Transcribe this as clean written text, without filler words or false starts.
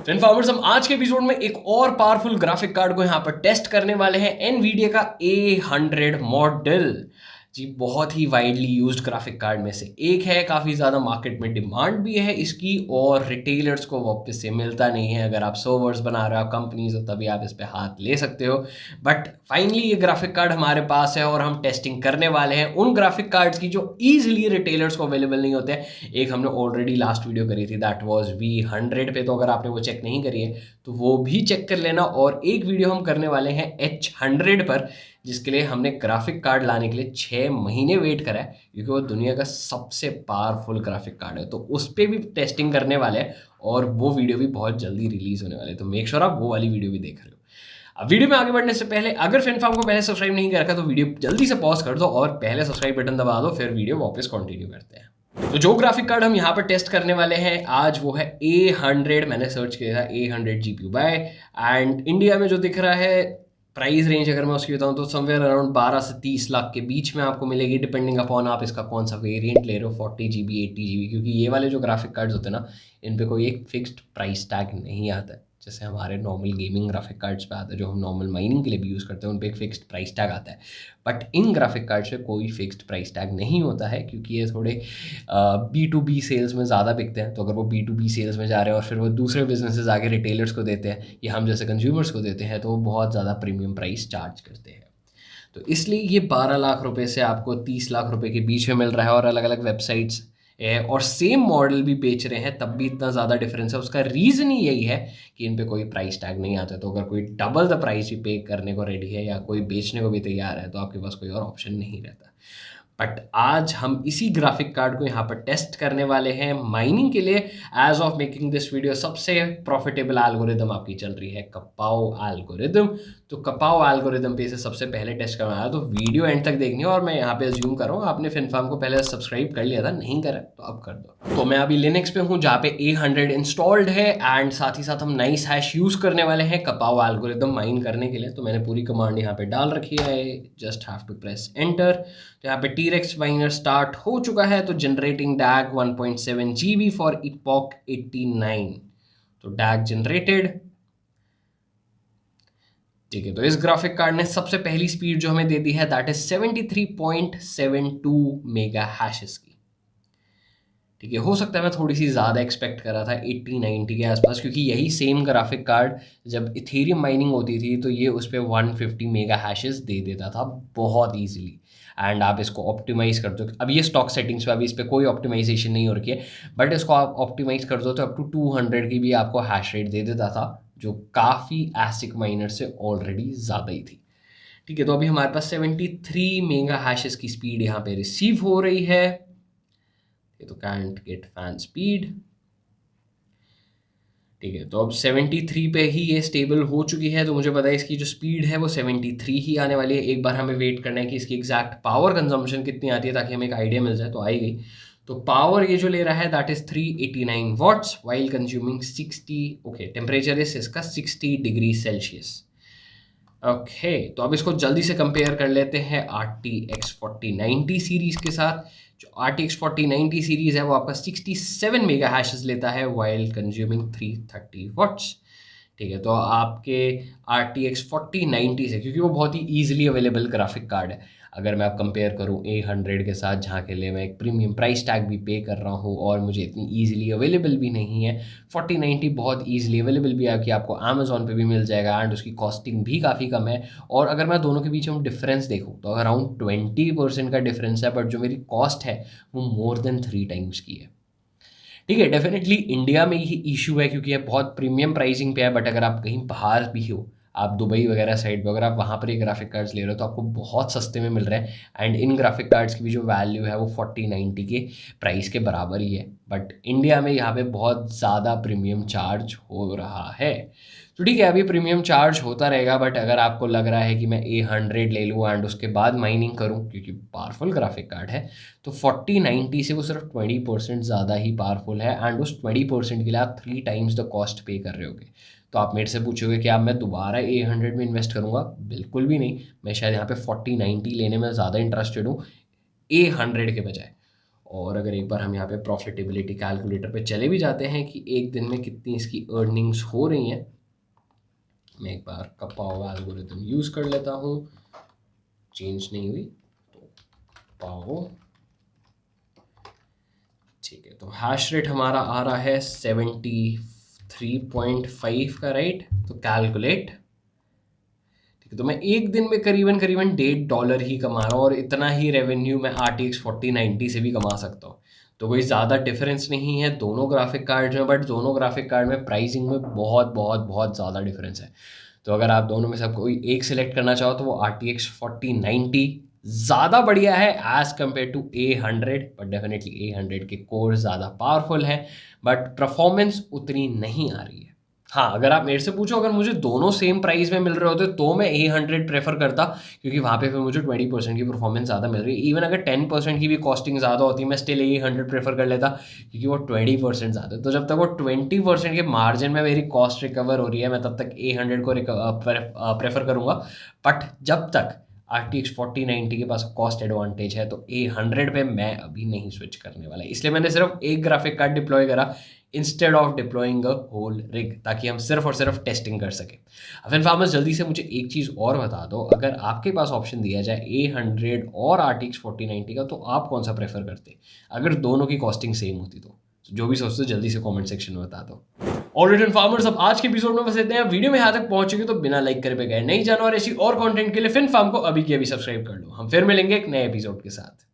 Informers, हम आज के एपिसोड में एक और पावरफुल ग्राफिक कार्ड को यहाँ पर टेस्ट करने वाले हैं, एनवीडिया का A100 मॉडल। जी, बहुत ही वाइडली यूज्ड ग्राफिक कार्ड में से एक है, काफ़ी ज़्यादा मार्केट में डिमांड भी है इसकी और रिटेलर्स को वापस से मिलता नहीं है। अगर आप सर्वर्स बना रहे हो, कंपनीज हो, तभी आप इस पे हाथ ले सकते हो। बट फाइनली ये ग्राफिक कार्ड हमारे पास है और हम टेस्टिंग करने वाले हैं उन ग्राफिक कार्ड्स की जो ईजिली रिटेलर्स को अवेलेबल नहीं होते हैं। एक हमने ऑलरेडी लास्ट वीडियो करी थी, दैट वाज V100 पे, तो अगर आपने वो चेक नहीं करी है तो वो भी चेक कर लेना। और एक वीडियो हम करने वाले हैं H100 पर, जिसके लिए हमने ग्राफिक कार्ड लाने के लिए 6 महीने वेट करा है, क्योंकि वो दुनिया का सबसे पावरफुल ग्राफिक कार्ड है। तो उस पर भी टेस्टिंग करने वाले हैं और वो वीडियो भी बहुत जल्दी रिलीज होने वाले हैं, तो मेक श्योर आप वो वाली वीडियो भी देख रहे हो। अब वीडियो में आगे बढ़ने से पहले अगर फिनफार्म को पहले सब्सक्राइब नहीं कर रखा तो वीडियो जल्दी से पॉज कर दो और पहले सब्सक्राइब बटन दबा दो, फिर वीडियो वापस कंटिन्यू करते हैं। तो जो ग्राफिक कार्ड हम यहाँ पर टेस्ट करने वाले हैं आज वो है A100। मैंने सर्च किया था A100 GPU bye, and India में जो दिख रहा है प्राइस रेंज अगर मैं उसकी बताऊँ तो समवेयर अराउंड 12 से 30 लाख के बीच में आपको मिलेगी, डिपेंडिंग अपॉन आप इसका कौन सा वेरिएंट ले रहे हो, 40 GB 80 GB। क्योंकि ये वाले जो ग्राफिक कार्ड्स होते हैं ना, इन पे कोई एक फिक्स्ड प्राइस टैग नहीं आता है, जैसे हमारे नॉर्मल गेमिंग ग्राफिक कार्ड्स पे आता है, जो हम नॉर्मल माइनिंग के लिए भी यूज़ करते हैं, उन पे एक फिक्स्ड प्राइस टैग आता है। बट इन ग्राफिक कार्ड्स पे कोई फिक्स्ड प्राइस टैग नहीं होता है, क्योंकि ये थोड़े B2B सेल्स में ज़्यादा बिकते हैं। तो अगर वो B2B सेल्स में जा रहे हैं और फिर वो दूसरे बिजनेसेस आगे रिटेलर्स को देते हैं या हम जैसे कंज्यूमर्स को देते हैं, तो वो बहुत ज़्यादा प्रीमियम प्राइस चार्ज करते हैं। तो इसलिए ये 12 लाख रुपए से आपको 30 लाख रुपए के बीच में मिल रहा है, और अलग अलग वेबसाइट्स है और सेम मॉडल भी बेच रहे हैं, तब भी इतना ज़्यादा डिफरेंस है। उसका रीज़न ही यही है कि इन पे कोई प्राइस टैग नहीं आता। तो अगर कोई डबल द प्राइस भी पे करने को रेडी है या कोई बेचने को भी तैयार है, तो आपके पास कोई और ऑप्शन नहीं रहता। बट आज हम इसी ग्राफिक कार्ड को यहाँ पर टेस्ट करने वाले हैं माइनिंग के लिए। As of making this video सबसे प्रॉफिटेबल एल्गोरिदम आपकी चल रही है कपाओ एल्गोरिदम। तो कपाओ एल्गोरिदम पे इसे सबसे पहले टेस्ट करवाना है, तो वीडियो एंड तक देखनी है। और मैं यहाँ पे अज्यूम कर रहा हूँ आपने फिनफार्म को पहले सब्सक्राइब कर लिया था, नहीं करा तो अब कर दो। तो मैं अभी लिनक्स पे हूँ जहाँ पे A100 इंस्टॉल्ड है, एंड साथ ही साथ हम नाइस हैश यूज़ करने वाले हैं कपाओ एल्गोरिदम माइन करने के लिए। तो मैंने पूरी कमांड यहाँ पे डाल रखी है, just have to press enter. तो यहाँ पे T-Rex माइनर स्टार्ट हो चुका है, तो जनरेटिंग डैग 1.7 GB फॉर इपॉक 89। तो डैग जनरेटेड, ठीक है। तो इस ग्राफिक कार्ड ने सबसे पहली स्पीड जो हमें दे दी है दैट इज 73.72 मेगा हैशेस की। ठीक है, हो सकता है मैं थोड़ी सी ज़्यादा एक्सपेक्ट कर रहा था 80-90 के आसपास, क्योंकि यही सेम ग्राफिक कार्ड जब इथेरियम माइनिंग होती थी तो ये उस पर 150 मेगा हैशेस दे देता था बहुत ईजिली। एंड आप इसको ऑप्टिमाइज़ कर दो, अब ये स्टॉक सेटिंग्स पे, अभी इस पर कोई ऑप्टिमाइजेशन नहीं हो रखी है, बट इसको आप ऑप्टिमाइज़ कर दो तो अप टू 200 की भी आपको हैश रेट दे देता था, जो काफ़ी एसिक माइनर से ऑलरेडी ज़्यादा ही थी। ठीक है, तो अभी हमारे पास 73 मेगा हैशेस की स्पीड यहाँ पे रिसीव हो रही है। ये तो कैंट गेट फैन स्पीड, ठीक है। तो अब 73 पे ही ये स्टेबल हो चुकी है, तो मुझे पता है इसकी जो स्पीड है वो 73 ही आने वाली है। एक बार हमें वेट करना है कि इसकी एग्जैक्ट पावर कंजम्पशन कितनी आती है, ताकि हमें एक आइडिया मिल जाए। तो आई गई, तो पावर ये जो ले रहा है that is 389 watts while consuming 60, okay, temperature is इसका 60 डिग्री सेल्सियस। ओके, तो अब इसको जल्दी से कंपेयर कर लेते हैं RTX 4090 सीरीज़ के साथ। जो RTX 4090 सीरीज़ है वो आपका 67 मेगा हैशेस लेता है वाइल कंज्यूमिंग 330 वॉट्स। ठीक है, तो आपके RTX 4090 से, क्योंकि वो बहुत ही ईजिली अवेलेबल ग्राफिक कार्ड है, अगर मैं आप कंपेयर करूँ A100 के साथ, जहाँ के लिए मैं एक प्रीमियम प्राइस टैग भी पे कर रहा हूँ और मुझे इतनी ईजिली अवेलेबल भी नहीं है, 4090 बहुत ईजिली अवेलेबल भी है कि आपको अमेजोन पे भी मिल जाएगा, एंड उसकी कॉस्टिंग भी काफ़ी कम है। और अगर मैं दोनों के बीच में डिफरेंस देखूँ तो अराउंड 20% का डिफरेंस है, बट जो मेरी कॉस्ट है वो मोर देन 3 टाइम्स की है। ठीक है, डेफिनेटली इंडिया में ही इशू है क्योंकि ये बहुत प्रीमियम प्राइसिंग पे है, बट अगर आप कहीं बाहर भी हो, आप दुबई वगैरह साइड पे, अगर आप वहाँ पर ये ग्राफिक कार्ड्स ले रहे हो तो आपको बहुत सस्ते में मिल रहे हैं। एंड इन ग्राफिक कार्ड्स की भी जो वैल्यू है वो 4090 के प्राइस के बराबर ही है, बट इंडिया में यहाँ पे बहुत ज़्यादा प्रीमियम चार्ज हो रहा है। तो ठीक है, अभी प्रीमियम चार्ज होता रहेगा, बट अगर आपको लग रहा है कि मैं A100 ले लूँ एंड उसके बाद माइनिंग करूँ, क्योंकि पावरफुल ग्राफिक कार्ड है, तो 4090 से वो सिर्फ 20% ज़्यादा ही पावरफुल है, एंड उस 20% के लिए आप 3 टाइम्स द कॉस्ट पे कर रहे होगे। तो आप मेरे से पूछोगे कि अब मैं दोबारा A100 में इन्वेस्ट करूँगा? बिल्कुल भी नहीं, मैं शायद यहाँ पे 4090 लेने में ज़्यादा इंटरेस्टेड हूँ A100 के बजाय। और अगर एक बार हम यहाँ पे प्रॉफिटेबिलिटी कैलकुलेटर पे चले भी जाते हैं कि एक दिन में कितनी इसकी अर्निंग्स हो रही हैं, मैं एक बार कपाओ एल्गोरिथम यूज़ कर लेता हूँ, चेंज नहीं हुई तो पाओ, ठीक है। तो हैश रेट हमारा आ रहा है 73.5 का, राइट। तो कैलकुलेट, ठीक है। तो मैं एक दिन में करीबन करीबन $1.5 ही कमा रहा हूँ और इतना ही रेवेन्यू मैं RTX 4090 से भी कमा सकता हूँ। तो कोई ज़्यादा डिफरेंस नहीं है दोनों ग्राफिक कार्ड में, बट दोनों ग्राफिक कार्ड में प्राइसिंग में बहुत बहुत बहुत ज़्यादा डिफरेंस है। तो अगर आप दोनों में से कोई एक सिलेक्ट करना चाहो तो वो RTX 4090 ज़्यादा बढ़िया है as compared to A100, but definitely A100 के कोर ज़्यादा पावरफुल है, बट परफॉर्मेंस उतनी नहीं आ रही है। हाँ, अगर आप मेरे से पूछो अगर मुझे दोनों सेम प्राइस में मिल रहे होते तो मैं A100 प्रेफर करता, क्योंकि वहाँ पे फिर मुझे 20% की परफॉर्मेंस ज़्यादा मिल रही है। इवन अगर 10% की भी कॉस्टिंग ज़्यादा होती मैं स्टिल A100 प्रेफर कर लेता, क्योंकि वो 20% ज़्यादा है। तो जब तक वो 20% के मार्जिन में मेरी कॉस्ट रिकवर हो रही है, मैं तब तक A100 को प्रेफर करूँगा। बट जब तक RTX 4090 के पास कॉस्ट एडवांटेज है तो A100 पे मैं अभी नहीं स्विच करने वाला, इसलिए मैंने सिर्फ एक ग्राफिक कार्ड डिप्लॉय करा instead of deploying a whole rig, ताकि हम सिर्फ और सिर्फ टेस्टिंग कर सकें। अब फार्मर्स जल्दी से मुझे एक चीज़ और बता दो, अगर आपके पास ऑप्शन दिया जाए A100 और RTX 4090 का, तो आप कौन सा प्रेफर करते अगर दोनों की कॉस्टिंग सेम होती तो? जो भी सोचते हो जल्दी से कमेंट सेक्शन में बता दो। ऑलराइट फार्मर्स, अब आज के एपिसोड में बस इतने हैं। वीडियो में यहाँ तक पहुंचेगी तो बिना लाइक करे बगैर नहीं जाना, और ऐसी और कंटेंट के लिए फिन फार्म को अभी के अभी सब्सक्राइब कर लो। हम फिर मिलेंगे एक नए एपिसोड के साथ।